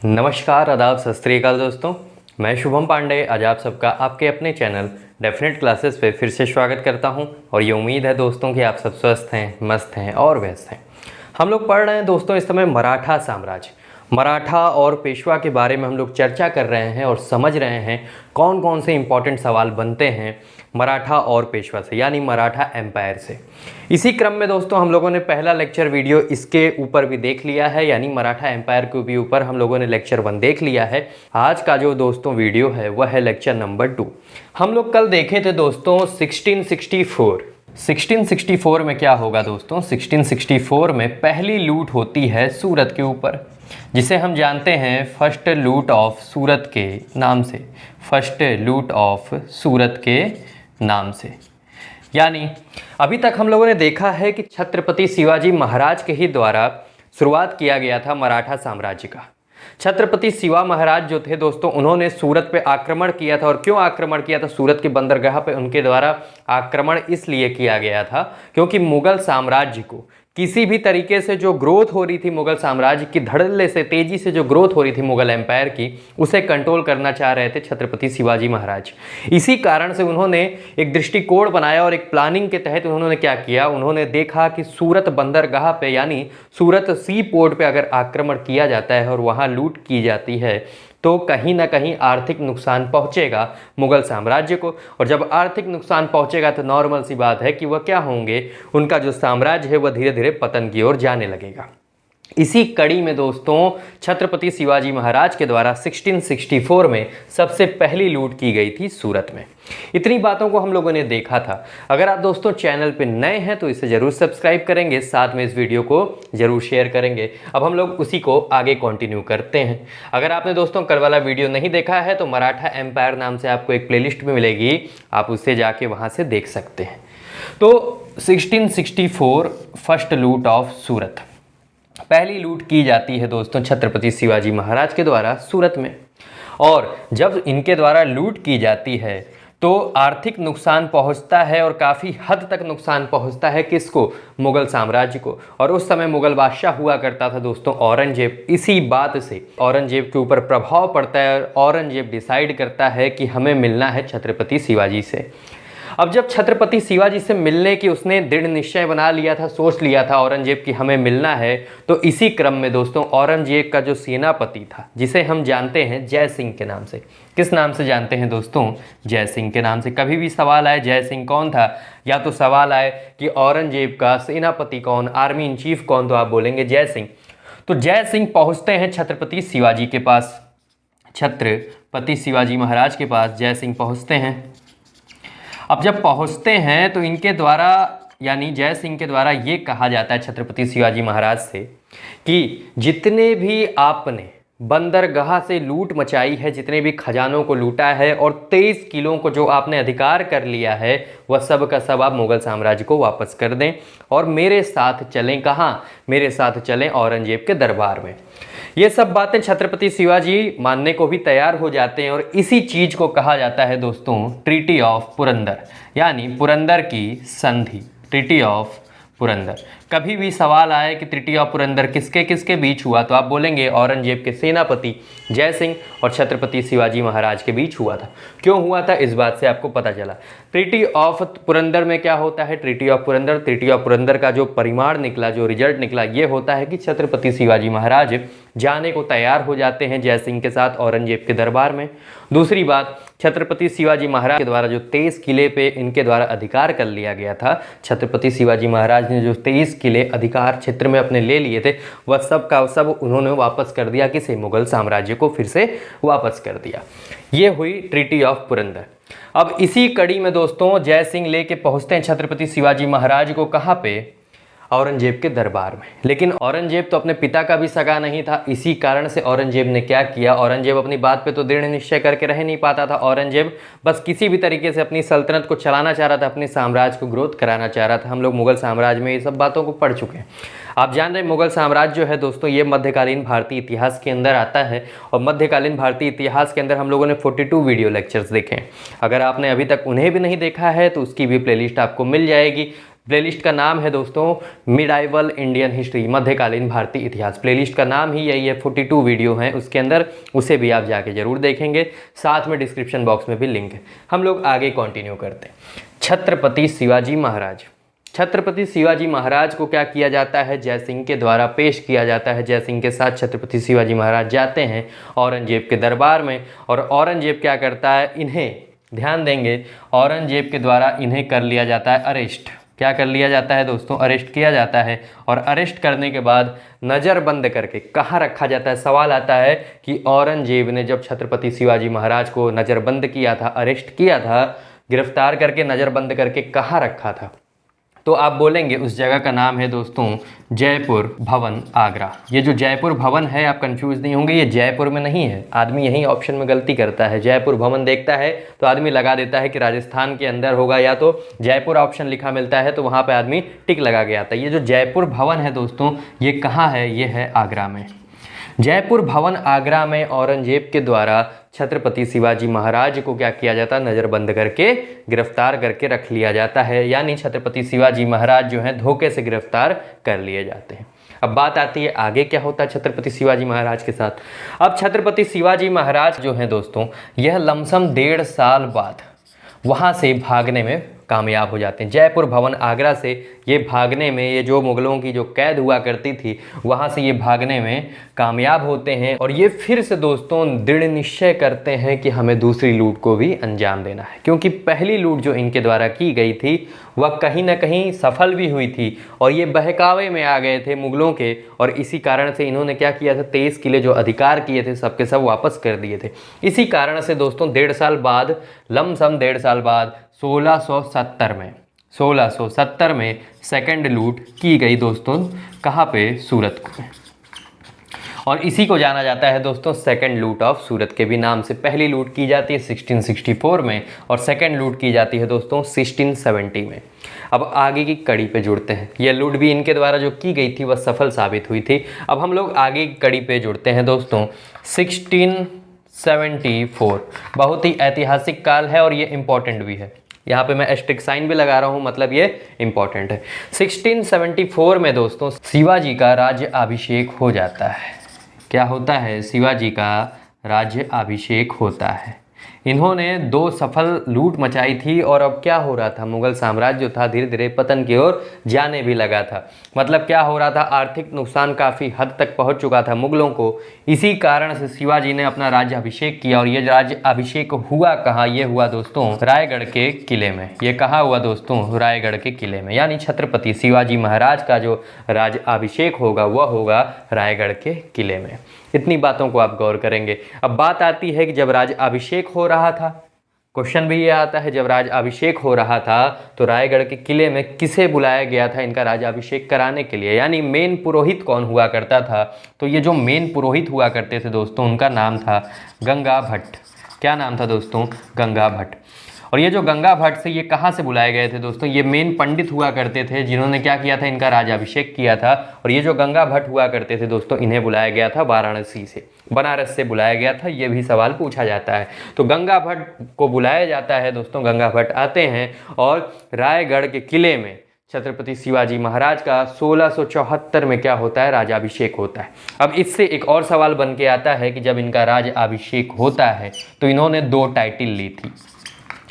नमस्कार, आदाब, सत श्री अकाल दोस्तों। मैं शुभम पांडे आज आप सबका आपके अपने चैनल डेफिनेट क्लासेस पे फिर से स्वागत करता हूं और ये उम्मीद है दोस्तों कि आप सब स्वस्थ हैं, मस्त हैं और व्यस्त हैं। हम लोग पढ़ रहे हैं दोस्तों इस समय मराठा साम्राज्य, मराठा और पेशवा के बारे में हम लोग चर्चा कर रहे हैं और समझ रहे हैं कौन कौन से इंपॉर्टेंट सवाल बनते हैं मराठा और पेशवा से, यानी मराठा एम्पायर से। इसी क्रम में दोस्तों हम लोगों ने पहला लेक्चर वीडियो इसके ऊपर भी देख लिया है, यानी मराठा एम्पायर के भी ऊपर हम लोगों ने लेक्चर 1 देख लिया है। आज का जो दोस्तों वीडियो है वह है लेक्चर नंबर 2। हम लोग कल देखे थे दोस्तों 1664 में क्या होगा दोस्तों। 1664 में पहली लूट होती है सूरत के ऊपर, जिसे हम जानते हैं फर्स्ट लूट ऑफ सूरत के नाम से, फर्स्ट लूट ऑफ सूरत के नाम से। यानी अभी तक हम लोगों ने देखा है कि छत्रपति शिवाजी महाराज के ही द्वारा शुरुआत किया गया था मराठा साम्राज्य का। छत्रपति शिवा महाराज जो थे दोस्तों, उन्होंने सूरत पे आक्रमण किया था। और क्यों आक्रमण किया था? सूरत के बंदरगाह पे उनके द्वारा आक्रमण इसलिए किया गया था क्योंकि मुगल साम्राज्य को किसी भी तरीके से जो ग्रोथ हो रही थी, मुगल साम्राज्य की धड़ल्ले से तेजी से जो ग्रोथ हो रही थी मुगल एम्पायर की, उसे कंट्रोल करना चाह रहे थे छत्रपति शिवाजी महाराज। इसी कारण से उन्होंने एक दृष्टिकोण बनाया और एक प्लानिंग के तहत उन्होंने क्या किया, उन्होंने देखा कि सूरत बंदरगाह पे यानी सूरत सी पोर्ट पे अगर आक्रमण किया जाता है और वहाँ लूट की जाती है तो कहीं ना कहीं आर्थिक नुकसान पहुंचेगा मुगल साम्राज्य को। और जब आर्थिक नुकसान पहुंचेगा तो नॉर्मल सी बात है कि वह क्या होंगे, उनका जो साम्राज्य है वह धीरे धीरे पतन की ओर जाने लगेगा। इसी कड़ी में दोस्तों छत्रपति शिवाजी महाराज के द्वारा 1664 में सबसे पहली लूट की गई थी सूरत में। इतनी बातों को हम लोगों ने देखा था। अगर आप दोस्तों चैनल पे नए हैं तो इसे ज़रूर सब्सक्राइब करेंगे, साथ में इस वीडियो को ज़रूर शेयर करेंगे। अब हम लोग उसी को आगे कंटिन्यू करते हैं। अगर आपने दोस्तों कल वाला वीडियो नहीं देखा है तो मराठा एम्पायर नाम से आपको एक प्लेलिस्ट में मिलेगी, आप उससे जाके वहाँ से देख सकते हैं। तो 1664 फर्स्ट लूट ऑफ सूरत, पहली लूट की जाती है दोस्तों छत्रपति शिवाजी महाराज के द्वारा सूरत में। और जब इनके द्वारा लूट की जाती है तो आर्थिक नुकसान पहुंचता है और काफ़ी हद तक नुकसान पहुंचता है किसको? मुगल साम्राज्य को। और उस समय मुगल बादशाह हुआ करता था दोस्तों औरंगजेब। इसी बात से औरंगजेब के ऊपर प्रभाव पड़ता है और औरंगजेब डिसाइड करता है कि हमें मिलना है छत्रपति शिवाजी से। अब जब छत्रपति शिवाजी से मिलने की उसने दृढ़ निश्चय बना लिया था, सोच लिया था औरंगजेब कि हमें मिलना है, तो इसी क्रम में दोस्तों औरंगजेब का जो सेनापति था, जिसे हम जानते हैं जय सिंह के नाम से, किस नाम से जानते हैं दोस्तों? जय सिंह के नाम से। कभी भी सवाल आए जय सिंह कौन था, या तो सवाल आए कि औरंगजेब का सेनापति कौन, आर्मी इन चीफ कौन, तो आप बोलेंगे जय सिंह। तो जय सिंह पहुँचते हैं छत्रपति शिवाजी के पास, छत्रपति शिवाजी महाराज के पास जय सिंह पहुँचते हैं। अब जब पहुंचते हैं तो इनके द्वारा यानी जय सिंह के द्वारा ये कहा जाता है छत्रपति शिवाजी महाराज से कि जितने भी आपने बंदरगाह से लूट मचाई है, जितने भी खजानों को लूटा है और 23 किलों को जो आपने अधिकार कर लिया है, वह सब का सब आप मुगल साम्राज्य को वापस कर दें और मेरे साथ चलें। कहाँ? मेरे साथ चलें औरंगजेब के दरबार में। ये सब बातें छत्रपति शिवाजी मानने को भी तैयार हो जाते हैं और इसी चीज़ को कहा जाता है दोस्तों ट्रीटी ऑफ पुरंदर, यानी पुरंदर की संधि, ट्रीटी ऑफ पुरंदर। कभी भी सवाल आए कि ट्रीटी ऑफ पुरंदर किसके किसके बीच हुआ, तो आप बोलेंगे औरंगजेब के सेनापति जय सिंह और छत्रपति शिवाजी महाराज के बीच हुआ था। क्यों हुआ था इस बात से आपको पता चला। ट्रीटी ऑफ पुरंदर में क्या होता है? ट्रीटी ऑफ पुरंदर का जो परिमाण निकला, जो रिजल्ट निकला, ये होता है कि छत्रपति शिवाजी महाराज जाने को तैयार हो जाते हैं जय सिंह के साथ औरंगजेब के दरबार में। दूसरी बात, छत्रपति शिवाजी महाराज के द्वारा जो 23 किले पे इनके द्वारा अधिकार कर लिया गया था, छत्रपति शिवाजी महाराज ने जो 23 किले अधिकार क्षेत्र में अपने ले लिए थे, वह सब का सब उन्होंने वापस कर दिया, किसे? मुगल साम्राज्य को फिर से वापस कर दिया। ये हुई ट्रीटी ऑफ पुरंदर। अब इसी कड़ी में दोस्तों जय सिंह लेके पहुंचते हैं छत्रपति शिवाजी महाराज को, कहाँ पे? औरंगजेब के दरबार में। लेकिन औरंगजेब तो अपने पिता का भी सगा नहीं था। इसी कारण से औरंगजेब ने क्या किया, औरंगजेब अपनी बात पे तो दृढ़ निश्चय करके रह नहीं पाता था। औरंगजेब बस किसी भी तरीके से अपनी सल्तनत को चलाना चाह रहा था, अपने साम्राज्य को ग्रोथ कराना चाह रहा था। हम लोग मुगल साम्राज्य में ये सब बातों को पढ़ चुके हैं। आप जान रहे हैं मुगल साम्राज्य जो है दोस्तों, ये मध्यकालीन भारतीय इतिहास के अंदर आता है और मध्यकालीन भारतीय इतिहास के अंदर हम लोगों ने 42 वीडियो लेक्चर्स देखे हैं। अगर आपने अभी तक उन्हें भी नहीं देखा है तो उसकी भी प्लेलिस्ट आपको मिल जाएगी। प्लेलिस्ट का नाम है दोस्तों मिडाइवल इंडियन हिस्ट्री, मध्यकालीन भारतीय इतिहास। प्लेलिस्ट का नाम ही यही है, 42 वीडियो हैं उसके अंदर, उसे भी आप जाके जरूर देखेंगे। साथ में डिस्क्रिप्शन बॉक्स में भी लिंक है। हम लोग आगे कंटिन्यू करते हैं। छत्रपति शिवाजी महाराज। छत्रपति शिवाजी महाराज को क्या किया जाता है, जयसिंह के द्वारा पेश किया जाता है। जयसिंह के साथ छत्रपति शिवाजी महाराज जाते हैं औरंगजेब के दरबार में, और औरंगजेब क्या करता है, इन्हें ध्यान देंगे, औरंगजेब के द्वारा इन्हें कर लिया जाता है अरेस्ट। क्या कर लिया जाता है दोस्तों, अरेस्ट किया जाता है। और अरेस्ट करने के बाद नज़रबंद करके कहाँ रखा जाता है। सवाल आता है कि औरंगजेब ने जब छत्रपति शिवाजी महाराज को नज़रबंद किया था, अरेस्ट किया था, गिरफ्तार करके नज़रबंद करके कहाँ रखा था, तो आप बोलेंगे उस जगह का नाम है दोस्तों जयपुर भवन आगरा। ये जो जयपुर भवन है, आप कंफ्यूज नहीं होंगे, ये जयपुर में नहीं है। आदमी यही ऑप्शन में गलती करता है, जयपुर भवन देखता है तो आदमी लगा देता है कि राजस्थान के अंदर होगा, या तो जयपुर ऑप्शन लिखा मिलता है तो वहाँ पर आदमी टिक लगा के आता है। ये जो जयपुर भवन है दोस्तों, ये कहाँ है, ये है आगरा में। जयपुर भवन आगरा में औरंगजेब के द्वारा छत्रपति शिवाजी महाराज को क्या किया जाता है, नज़रबंद करके गिरफ्तार करके रख लिया जाता है। यानी छत्रपति शिवाजी महाराज जो हैं धोखे से गिरफ्तार कर लिए जाते हैं। अब बात आती है आगे क्या होता है छत्रपति शिवाजी महाराज के साथ। अब छत्रपति शिवाजी महाराज जो हैं दोस्तों, यह लमसम 1.5 साल बाद वहाँ से भागने में कामयाब हो जाते हैं। जयपुर भवन आगरा से ये भागने में, ये जो मुगलों की जो कैद हुआ करती थी, वहाँ से ये भागने में कामयाब होते हैं। और ये फिर से दोस्तों दृढ़ निश्चय करते हैं कि हमें दूसरी लूट को भी अंजाम देना है, क्योंकि पहली लूट जो इनके द्वारा की गई थी वह कहीं ना कहीं सफल भी हुई थी, और ये बहकावे में आ गए थे मुगलों के। और इसी कारण से इन्होंने क्या किया था, 23 किले जो अधिकार किए थे सबके सब वापस कर दिए थे। इसी कारण से दोस्तों 1.5 साल बाद, लमसम 1.5 साल बाद 1670 में सेकंड लूट की गई दोस्तों, कहाँ पे, सूरत को। और इसी को जाना जाता है दोस्तों सेकंड लूट ऑफ सूरत के भी नाम से। पहली लूट की जाती है 1664 में, और सेकंड लूट की जाती है दोस्तों 1670 में। अब आगे की कड़ी पे जुड़ते हैं। यह लूट भी इनके द्वारा जो की गई थी वह सफल साबित हुई थी। अब हम लोग आगे की कड़ी पे जुड़ते हैं दोस्तों 1674। बहुत ही ऐतिहासिक काल है और ये इम्पोर्टेंट भी है। यहाँ पे मैं एस्ट्रिक साइन भी लगा रहा हूँ, मतलब ये इम्पोर्टेंट है। 1674 में दोस्तों शिवाजी का राज्य अभिषेक हो जाता है। क्या होता है, शिवाजी का राज्य अभिषेक होता है। इन्होंने 2 सफल लूट मचाई थी, और अब क्या हो रहा था, मुगल साम्राज्य जो था धीरे धीरे पतन की ओर जाने भी लगा था। मतलब क्या हो रहा था, आर्थिक नुकसान काफ़ी हद तक पहुंच चुका था मुगलों को। इसी कारण से शिवाजी ने अपना राज्य अभिषेक किया, और ये राज्य अभिषेक हुआ कहाँ, ये हुआ दोस्तों रायगढ़ के किले में। ये कहाँ हुआ दोस्तों, रायगढ़ के किले में। यानी छत्रपति शिवाजी महाराज का जो राज्य अभिषेक होगा वह होगा रायगढ़ के किले में। इतनी बातों को आप गौर करेंगे। अब बात आती है कि जब राज्य अभिषेक हो रहा था, क्वेश्चन भी ये आता है, जब राज्य अभिषेक हो रहा था तो रायगढ़ के किले में किसे बुलाया गया था इनका राज्य अभिषेक कराने के लिए, यानी मेन पुरोहित कौन हुआ करता था। तो ये जो मेन पुरोहित हुआ करते थे दोस्तों, उनका नाम था गंगा भट्ट। क्या नाम था दोस्तों, गंगा भट्ट। और ये जो गंगा भट्ट से ये कहाँ से बुलाए गए थे दोस्तों, ये मेन पंडित हुआ करते थे जिन्होंने क्या किया था, इनका राज्याभिषेक किया था। और ये जो गंगा भट्ट हुआ करते थे दोस्तों, इन्हें बुलाया गया था वाराणसी से, बनारस से बुलाया गया था। ये भी सवाल पूछा जाता है। तो गंगा भट्ट को बुलाया जाता है दोस्तों, गंगा भट्ट आते हैं और रायगढ़ के किले में छत्रपति शिवाजी महाराज का 1674 में क्या होता है, राज्याभिषेक होता है। अब इससे एक और सवाल बन के आता है कि जब इनका राज्याभिषेक होता है तो इन्होंने 2 टाइटल ली थी।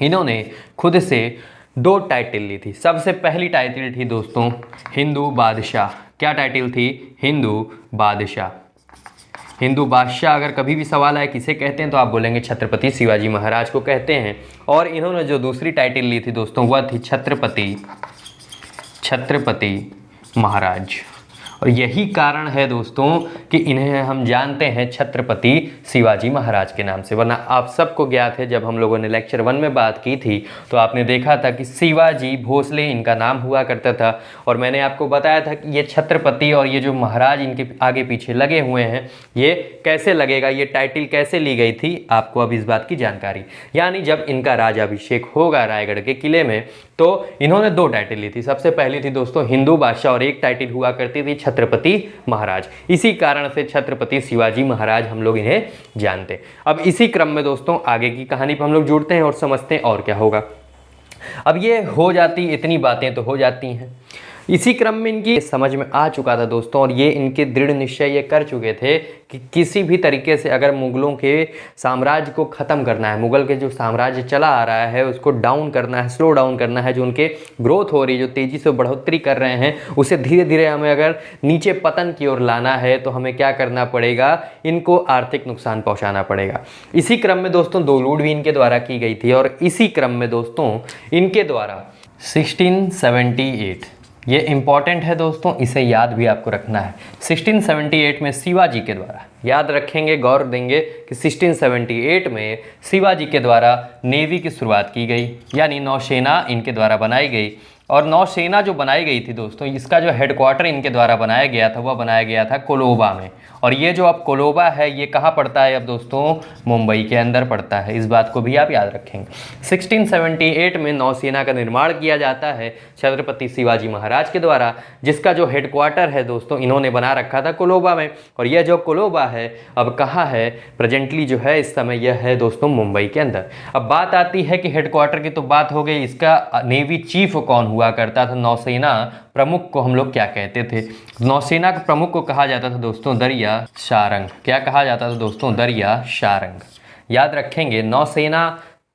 इन्होंने खुद से 2 टाइटल ली थी। सबसे पहली टाइटल थी दोस्तों हिंदू बादशाह। क्या टाइटल थी, हिंदू बादशाह। हिंदू बादशाह अगर कभी भी सवाल आए किसे कहते हैं तो आप बोलेंगे छत्रपति शिवाजी महाराज को कहते हैं। और इन्होंने जो दूसरी टाइटल ली थी दोस्तों वह थी छत्रपति महाराज। और यही कारण है दोस्तों कि इन्हें हम जानते हैं छत्रपति शिवाजी महाराज के नाम से। वरना आप सबको ज्ञात है, जब हम लोगों ने लेक्चर 1 में बात की थी तो आपने देखा था कि शिवाजी भोसले इनका नाम हुआ करता था। और मैंने आपको बताया था कि ये छत्रपति और ये जो महाराज इनके आगे पीछे लगे हुए हैं, ये कैसे लगेगा, ये टाइटल कैसे ली गई थी, आपको अब इस बात की जानकारी। यानी जब इनका राज्याभिषेक होगा रायगढ़ के किले में तो इन्होंने 2 टाइटल ली थी। सबसे पहली थी दोस्तों हिंदू बादशाह और एक टाइटल हुआ करती थी छत्रपति महाराज। इसी कारण से छत्रपति शिवाजी महाराज हम लोग इन्हें जानते हैं। अब इसी क्रम में दोस्तों आगे की कहानी पर हम लोग जुड़ते हैं और समझते हैं और क्या होगा। अब ये हो जाती, इतनी बातें तो हो जाती हैं। इसी क्रम में इनकी समझ में आ चुका था दोस्तों, और ये इनके दृढ़ निश्चय ये कर चुके थे कि किसी भी तरीके से अगर मुगलों के साम्राज्य को ख़त्म करना है, मुगल के जो साम्राज्य चला आ रहा है उसको डाउन करना है, स्लो डाउन करना है, जो उनके ग्रोथ हो रही है, जो तेज़ी से बढ़ोतरी कर रहे हैं, उसे धीरे धीरे हमें अगर नीचे पतन की ओर लाना है तो हमें क्या करना पड़ेगा, इनको आर्थिक नुकसान पहुँचाना पड़ेगा। इसी क्रम में दोस्तों 2 लूट भी इनके द्वारा की गई थी, और इसी क्रम में दोस्तों इनके द्वारा 1678, ये इम्पॉर्टेंट है दोस्तों, इसे याद भी आपको रखना है। 1678 में शिवाजी के द्वारा, याद रखेंगे, गौर देंगे कि 1678 में शिवाजी के द्वारा नेवी की शुरुआत की गई, यानी नौसेना इनके द्वारा बनाई गई। और नौसेना जो बनाई गई थी दोस्तों, इसका जो हेडक्वार्टर इनके द्वारा बनाया गया था वह बनाया गया था कोलोबा में। और ये जो अब कोलोबा है ये कहाँ पड़ता है अब दोस्तों, मुंबई के अंदर पड़ता है, इस बात को भी आप याद रखेंगे। 1678 में नौसेना का निर्माण किया जाता है छत्रपति शिवाजी महाराज के द्वारा, जिसका जो हेडक्वार्टर है दोस्तों इन्होंने बना रखा था कोलोबा में। और यह जो कोलोबा है अब कहाँ है, प्रेजेंटली जो है इस समय यह है दोस्तों मुंबई के अंदर। अब बात आती है कि हेडक्वार्टर की तो बात हो गई, इसका नेवी चीफ कौन हुआ करता था, नौसेना प्रमुख को हम लोग क्या कहते थे, नौसेना के प्रमुख को कहा जाता था दोस्तों दरिया शारंग। क्या कहा जाता था दोस्तों, दरिया शारंग। याद रखेंगे, नौसेना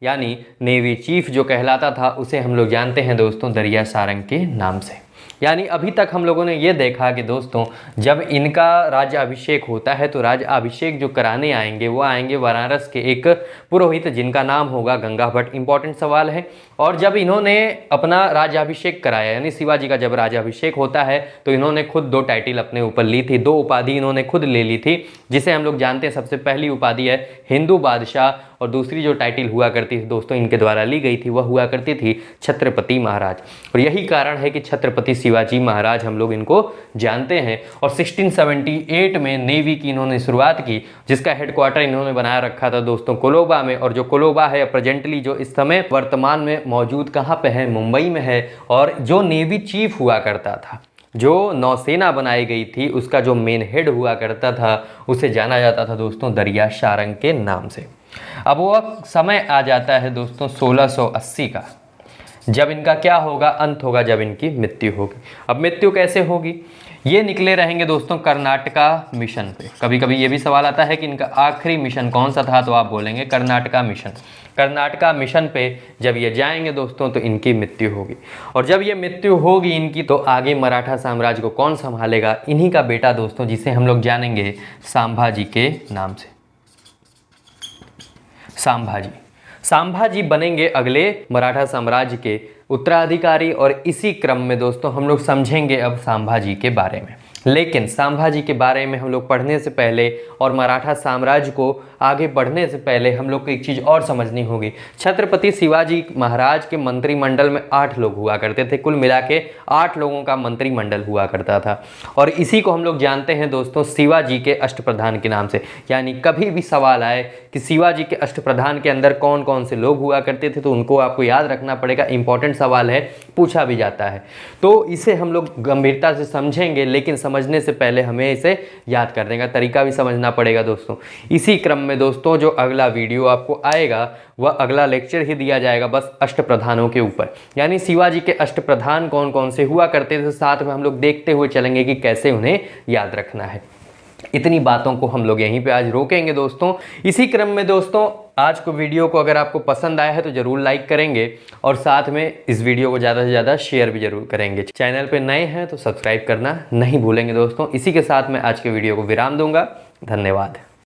यानी नेवी चीफ जो कहलाता था उसे हम लोग जानते हैं दोस्तों दरिया शारंग के नाम से। यानी अभी तक हम लोगों ने ये देखा कि दोस्तों जब इनका राज्याभिषेक होता है तो राज्याभिषेक जो कराने आएंगे वो आएंगे बनारस के एक पुरोहित जिनका नाम होगा गंगा भट्ट। इंपॉर्टेंट सवाल है। और जब इन्होंने अपना राज्याभिषेक कराया, यानी शिवाजी का जब राज्याभिषेक होता है तो इन्होंने खुद 2 टाइटल अपने ऊपर ली थी, 2 उपाधि इन्होंने खुद ले ली थी, जिसे हम लोग जानते हैं सबसे पहली उपाधि है हिंदू बादशाह, और दूसरी जो टाइटल हुआ करती थी दोस्तों इनके द्वारा ली गई थी वह हुआ करती थी छत्रपति महाराज। और यही कारण है कि छत्रपति शिवाजी महाराज हम लोग इनको जानते हैं। और 1678 में नेवी की इन्होंने शुरुआत की, जिसका हेडक्वार्टर इन्होंने बनाया रखा था दोस्तों कोलोबा में। और जो कोलोबा है प्रेजेंटली जो इस समय वर्तमान में मौजूद कहाँ पे है, मुंबई में है। और जो नेवी चीफ हुआ करता था, जो नौसेना बनाई गई थी, उसका जो मेन हेड हुआ करता था उसे जाना जाता था दोस्तों दरिया शारंग के नाम से। अब वो समय आ जाता है दोस्तों 1680 का, जब इनका क्या होगा, अंत होगा, जब इनकी मृत्यु होगी। अब मृत्यु कैसे होगी, ये निकले रहेंगे दोस्तों कर्नाटका मिशन पे। कभी कभी ये भी सवाल आता है कि इनका आखिरी मिशन कौन सा था, तो आप बोलेंगे कर्नाटका मिशन। कर्नाटका मिशन पे जब ये जाएंगे दोस्तों तो इनकी मृत्यु होगी। और जब ये मृत्यु होगी इनकी तो आगे मराठा साम्राज्य को कौन संभालेगा, इन्हीं का बेटा दोस्तों, जिसे हम लोग जानेंगे संभाजी के नाम से। संभाजी बनेंगे अगले मराठा साम्राज्य के उत्तराधिकारी। और इसी क्रम में दोस्तों हम लोग समझेंगे अब संभाजी के बारे में। लेकिन संभाजी के बारे में हम लोग पढ़ने से पहले और मराठा साम्राज्य को आगे बढ़ने से पहले हम लोग को एक चीज़ और समझनी होगी। छत्रपति शिवाजी महाराज के मंत्रिमंडल में 8 लोग हुआ करते थे, कुल मिला के 8 लोगों का मंत्रिमंडल हुआ करता था। और इसी को हम लोग जानते हैं दोस्तों शिवाजी के अष्टप्रधान के नाम से। यानी कभी भी सवाल आए कि शिवाजी के अष्टप्रधान के अंदर कौन कौन से लोग हुआ करते थे तो उनको आपको याद रखना पड़ेगा। इंपॉर्टेंट सवाल है, पूछा भी जाता है, तो इसे हम लोग गंभीरता से समझेंगे। लेकिन समझने से पहले हमें इसे याद करने का तरीका भी समझना पड़ेगा दोस्तों। इसी क्रम में दोस्तों जो अगला वीडियो आपको आएगा वह अगला लेक्चर ही दिया जाएगा बस अष्टप्रधानों के ऊपर, यानी शिवाजी के अष्टप्रधान कौन कौन से हुआ करते थे, साथ में हम लोग देखते हुए चलेंगे कि कैसे उन्हें याद रखना है। इतनी बातों को हम लोग यहीं पे आज रोकेंगे दोस्तों। इसी क्रम में दोस्तों आज को वीडियो को अगर आपको पसंद आया है तो ज़रूर लाइक करेंगे और साथ में इस वीडियो को ज़्यादा से ज़्यादा शेयर भी जरूर करेंगे। चैनल पे नए हैं तो सब्सक्राइब करना नहीं भूलेंगे दोस्तों। इसी के साथ मैं आज के वीडियो को विराम दूंगा। धन्यवाद।